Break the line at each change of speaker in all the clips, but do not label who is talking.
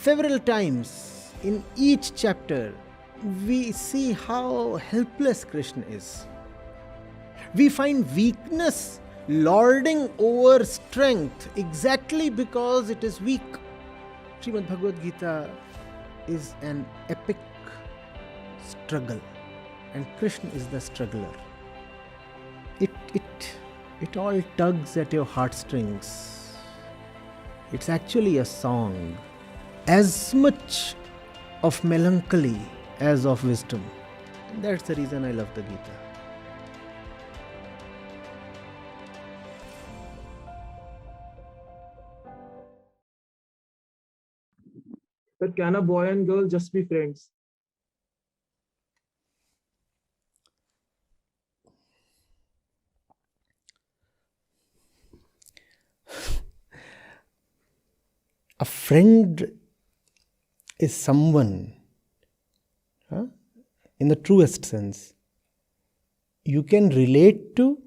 several times in each chapter, we see how helpless Krishna is. We find weakness lording over strength exactly because it is weak. Srimad Bhagavad Gita is an epic struggle, and Krishna is the struggler. It all tugs at your heartstrings. It's actually a song, as much of melancholy as of wisdom. And that's the reason I love the Gita.
But can a boy and girl just be friends?
A friend is someone, in the truest sense, you can relate to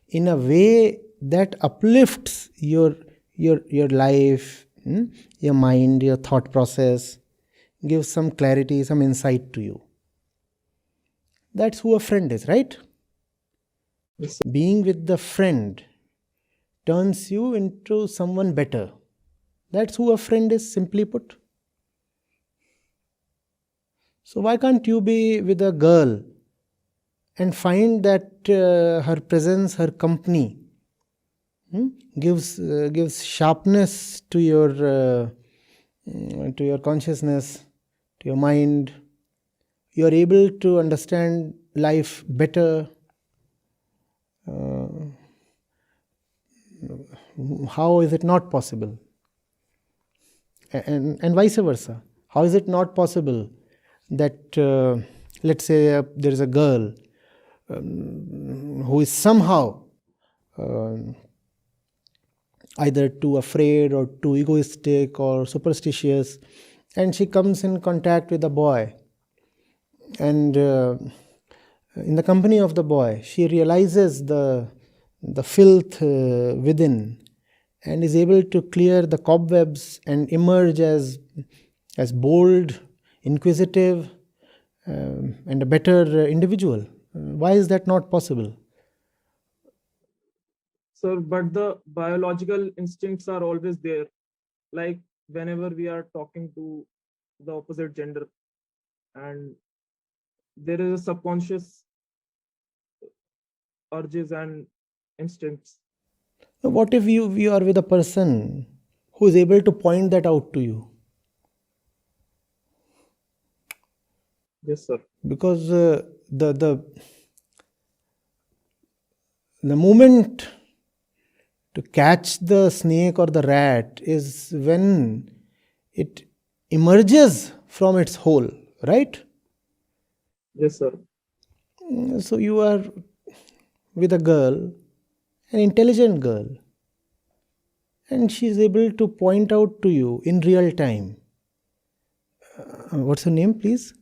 in a way that uplifts your life, your mind, your thought process, gives some clarity, some insight to you. That's who a friend is, right?
Yes.
Being with the friend turns you into someone better. That's who a friend is, simply put. So why can't you be with a girl and find that her presence, her company gives sharpness to your consciousness, to your mind. You are able to understand life better. How is it not possible? And vice versa. How is it not possible that, let's say, there is a girl who is somehow either too afraid or too egoistic or superstitious, and she comes in contact with a boy, and in the company of the boy, she realizes the filth within, and is able to clear the cobwebs and emerge as bold, inquisitive, and a better individual. Why is that not possible?
Sir, but the biological instincts are always there. Like whenever we are talking to the opposite gender, and there is a subconscious urges and instincts.
What if you are with a person who is able to point that out to you?
Yes, sir.
Because the moment to catch the snake or the rat is when it emerges from its hole, right?
Yes, sir.
So you are with a girl, an intelligent girl, and she is able to point out to you in real time. What's her name, please?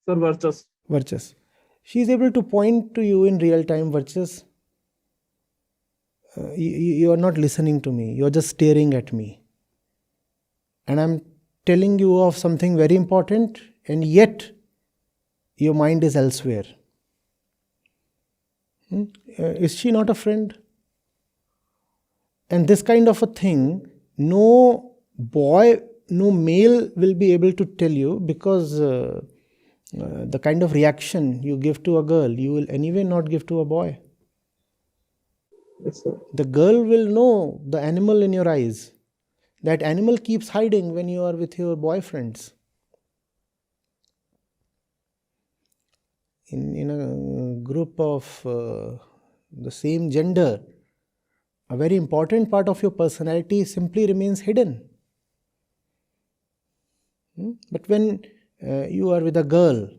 Sir, Varchas.
Varchas. She is able to point to you in real time, Varchas. You are not listening to me. You are just staring at me. And I'm telling you of something very important, and yet your mind is elsewhere. Is she not a friend? And this kind of a thing, no boy, no male will be able to tell you, because the kind of reaction you give to a girl, you will anyway not give to a boy.
Yes, sir.
The girl will know the animal in your eyes. That animal keeps hiding when you are with your boyfriends. In a group of the same gender, a very important part of your personality simply remains hidden. But when you are with a girl,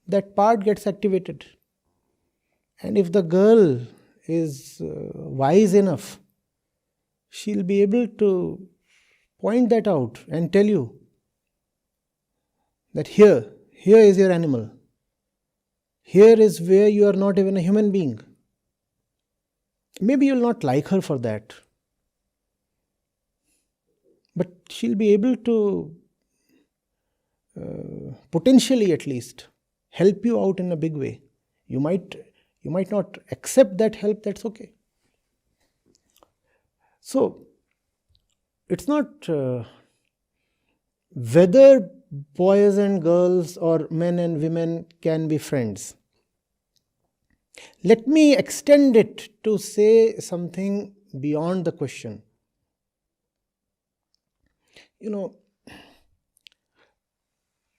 that part gets activated. And if the girl is wise enough, she'll be able to point that out and tell you that here is your animal. Here is where you are not even a human being. Maybe you'll not like her for that. But she'll be able to, potentially at least, help you out in a big way. You might not accept that help, that's okay. So, it's not whether boys and girls or men and women can be friends. Let me extend it to say something beyond the question.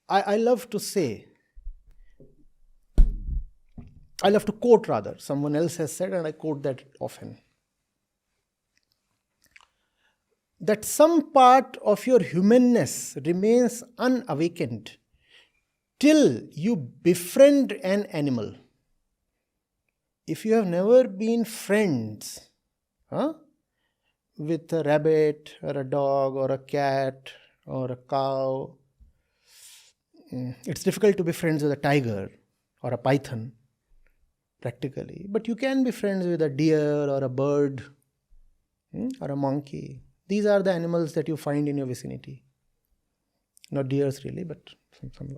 I love to quote rather. Someone else has said, and I quote that often, that some part of your humanness remains unawakened till you befriend an animal. If you have never been friends with a rabbit or a dog or a cat or a cow, it's difficult to be friends with a tiger or a python, practically. But you can be friends with a deer or a bird or a monkey. These are the animals that you find in your vicinity. Not deers really, but some.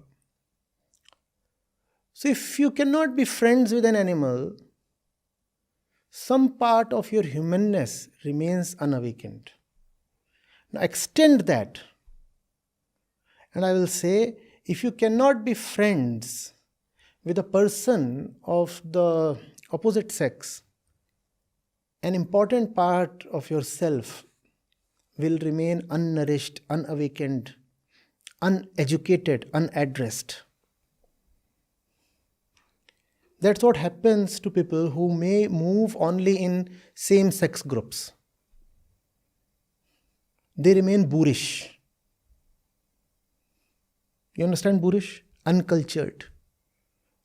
So if you cannot be friends with an animal, some part of your humanness remains unawakened. Now extend that, and I will say, if you cannot be friends with a person of the opposite sex, an important part of yourself will remain unnourished, unawakened, uneducated, unaddressed. That's what happens to people who may move only in same-sex groups. They remain boorish. You understand boorish? Uncultured,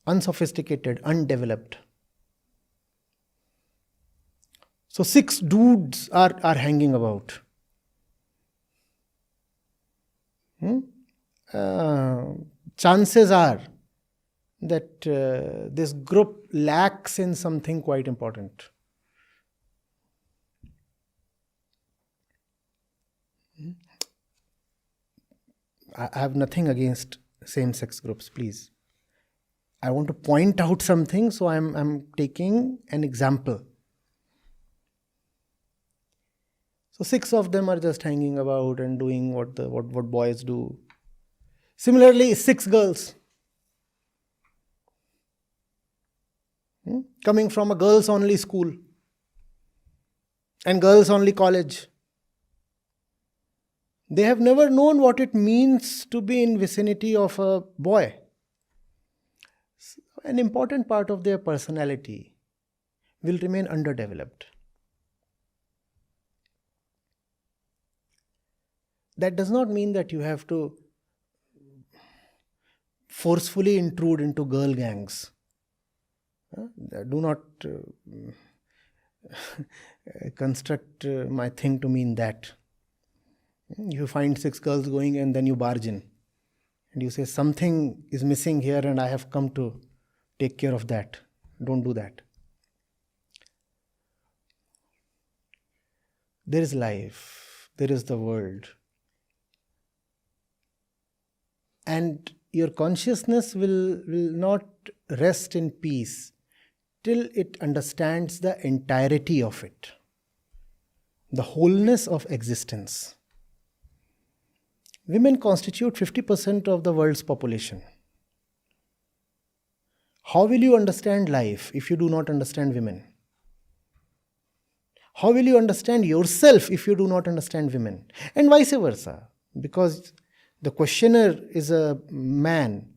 unsophisticated, undeveloped. So 6 dudes are hanging about. Chances are that this group lacks in something quite important. I have nothing against same-sex groups, please. I want to point out something, so I'm taking an example. So 6 of them are just hanging about and doing what boys do. Similarly, 6 girls coming from a girls-only school and girls-only college. They have never known what it means to be in vicinity of a boy. An important part of their personality will remain underdeveloped. That does not mean that you have to forcefully intrude into girl gangs. Do not construct my thing to mean that. You find 6 girls going and then you barge in. And you say, something is missing here and I have come to take care of that. Don't do that. There is life. There is the world. And your consciousness will not rest in peace till it understands the entirety of it. The wholeness of existence. Women constitute 50% of the world's population. How will you understand life if you do not understand women? How will you understand yourself if you do not understand women? And vice versa. Because the questioner is a man.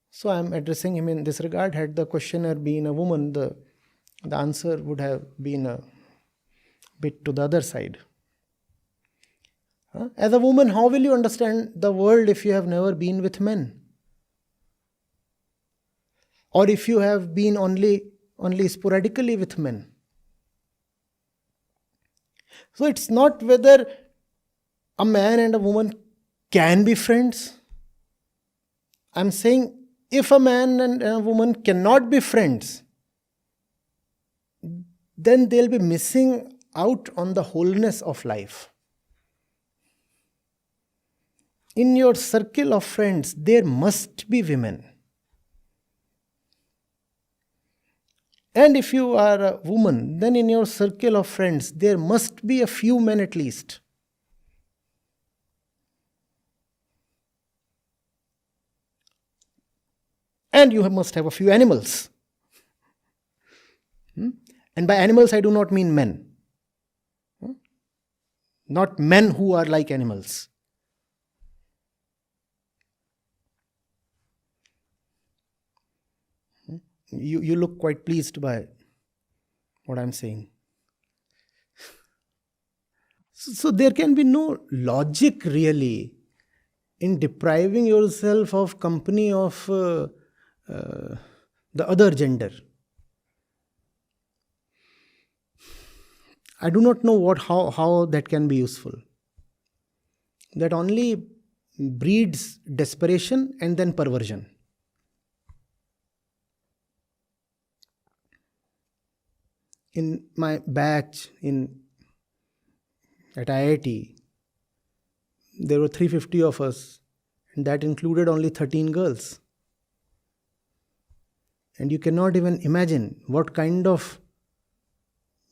So I am addressing him in this regard. Had the questioner been a woman, the answer would have been a bit to the other side. As a woman, how will you understand the world if you have never been with men? Or if you have been only sporadically with men? So it's not whether a man and a woman can be friends. I'm saying if a man and a woman cannot be friends, then they'll be missing out on the wholeness of life. in your circle of friends, there must be women. And if you are a woman, then in your circle of friends, there must be a few men at least. And you must have a few animals. And by animals, I do not mean men. Not men who are like animals. You look quite pleased by what I'm saying. So there can be no logic really in depriving yourself of company of the other gender. I do not know how that can be useful. That only breeds desperation and then perversion. In my batch at IIT, there were 350 of us, and that included only 13 girls. And you cannot even imagine what kind of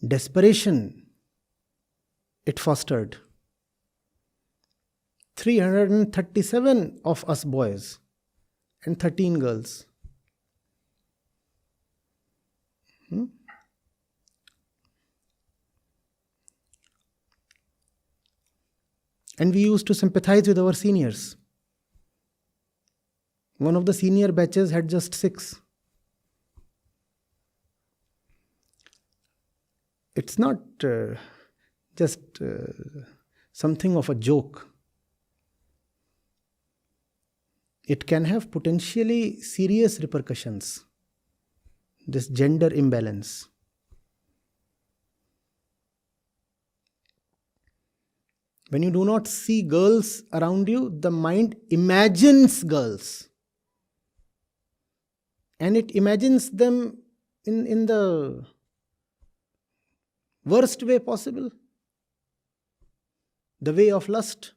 desperation it fostered. 337 of us boys and 13 girls. And we used to sympathize with our seniors. One of the senior batches had just 6. It's not just something of a joke. It can have potentially serious repercussions, this gender imbalance. When you do not see girls around you, the mind imagines girls. And it imagines them in the worst way possible. The way of lust.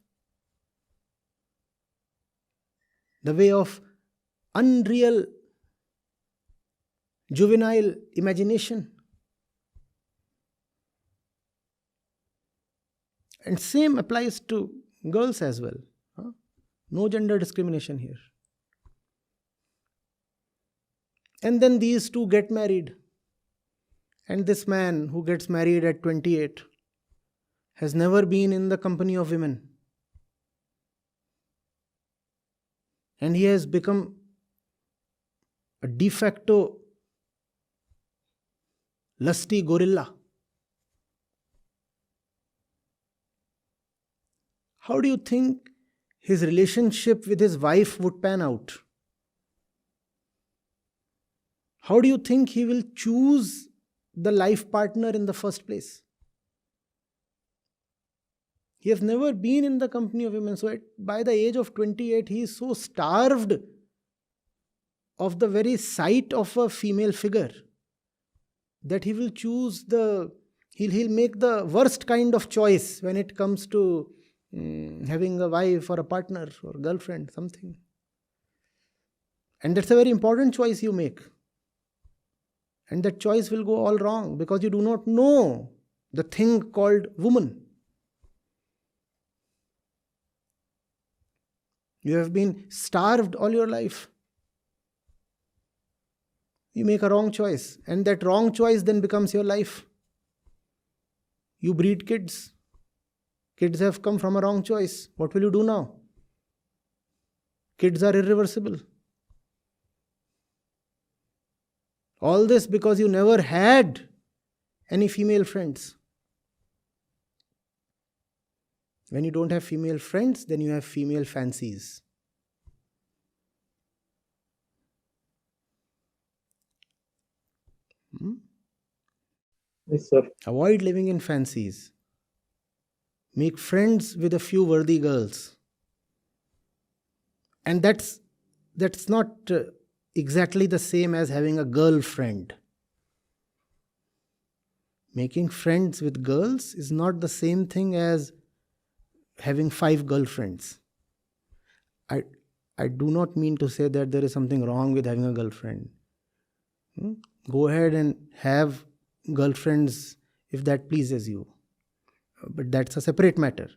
The way of unreal, juvenile imagination. And same applies to girls as well. No gender discrimination here. And then these two get married. And this man who gets married at 28 has never been in the company of women. And he has become a de facto lusty gorilla. How do you think his relationship with his wife would pan out? How do you think he will choose the life partner in the first place? He has never been in the company of women. So by the age of 28, he is so starved of the very sight of a female figure that he will choose he'll make the worst kind of choice when it comes to having a wife or a partner or girlfriend, something. And that's a very important choice you make. And that choice will go all wrong because you do not know the thing called woman. You have been starved all your life. You make a wrong choice, and that wrong choice then becomes your life. You breed kids. Kids have come from a wrong choice. What will you do now? Kids are irreversible. All this because you never had any female friends. When you don't have female friends, then you have female fancies.
Yes, sir.
Avoid living in fancies. Make friends with a few worthy girls. And that's not exactly the same as having a girlfriend. Making friends with girls is not the same thing as having 5 girlfriends. I, I do not mean to say that there is something wrong with having a girlfriend. Go ahead and have girlfriends if that pleases you. But that's a separate matter.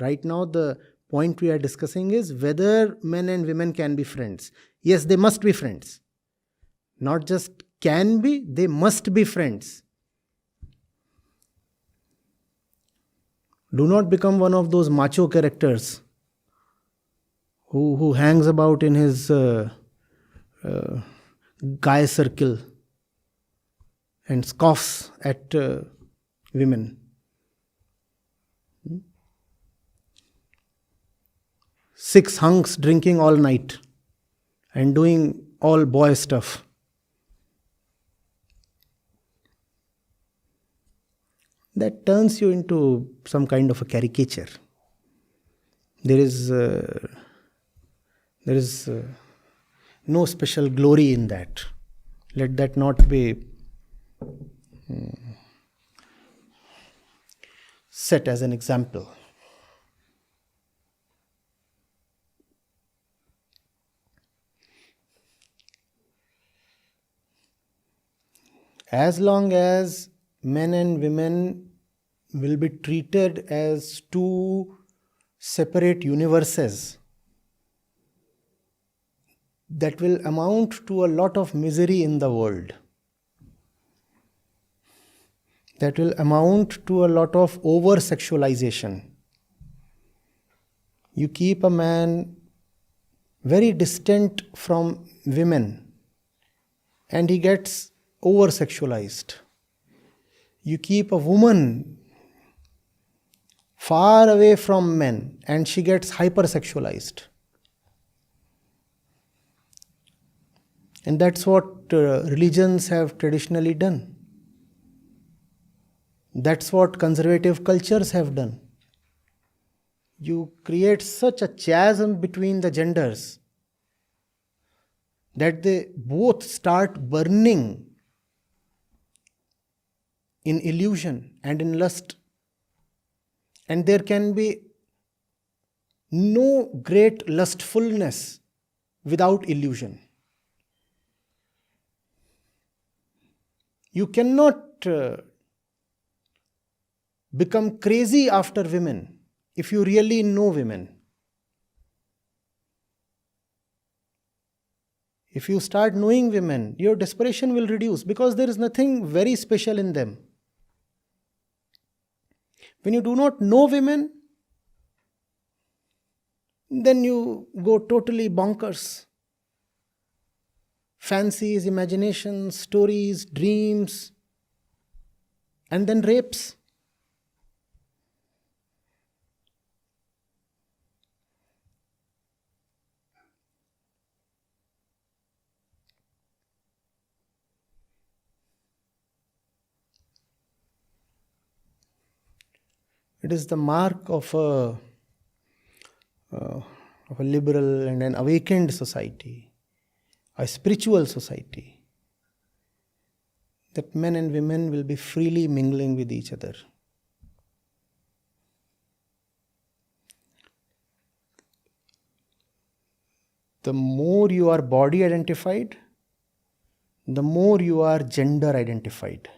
Right now, the point we are discussing is whether men and women can be friends. Yes, they must be friends. Not just can be, they must be friends. Do not become one of those macho characters who hangs about in his uh, guy circle and scoffs at women. Six hunks drinking all night and doing all boy stuff. That turns you into some kind of a caricature. There is no special glory in that. Let that not be set as an example. As long as men and women will be treated as two separate universes, that will amount to a lot of misery in the world. That will amount to a lot of over sexualization. You keep a man very distant from women and he gets over sexualized. You keep a woman far away from men and she gets hyper sexualized. And that's what religions have traditionally done. That's what conservative cultures have done. You create such a chasm between the genders that they both start burning in illusion and in lust. And there can be no great lustfulness without illusion. You cannot become crazy after women if you really know women. If you start knowing women, your desperation will reduce because there is nothing very special in them. When you do not know women, then you go totally bonkers. Fancies, imaginations, stories, dreams, and then rapes. It is the mark of a liberal and an awakened society, a spiritual society, that men and women will be freely mingling with each other. The more you are body identified, the more you are gender identified.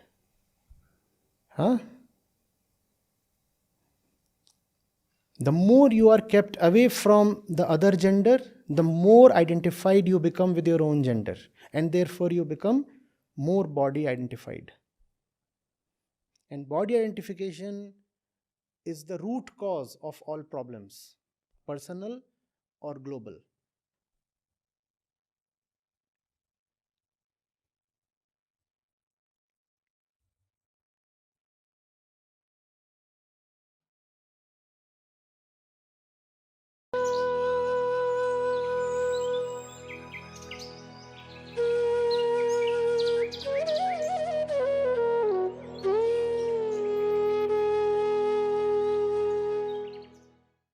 The more you are kept away from the other gender, the more identified you become with your own gender. And therefore you become more body identified. And body identification is the root cause of all problems, personal or global.